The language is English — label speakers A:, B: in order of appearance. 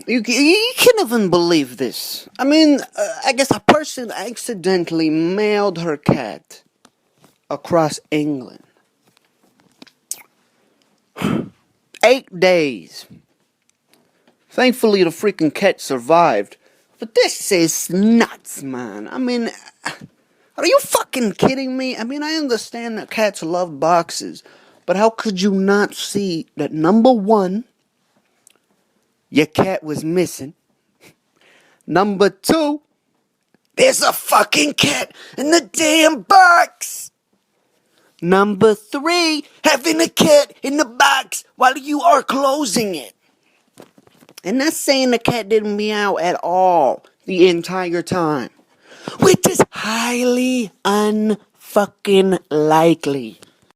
A: You can't even believe this. I mean, I guess a person accidentally mailed her cat across England. 8 days. Thankfully, the freaking cat survived. But this is nuts, man. I mean, are you fucking kidding me? I mean, I understand that cats love boxes. But how could you not see that number one, your cat was missing? Number two, there's a fucking cat in the damn box. Number three, having a cat in the box while you are closing it. And that's saying the cat didn't meow at all the entire time. Which is highly unfucking likely.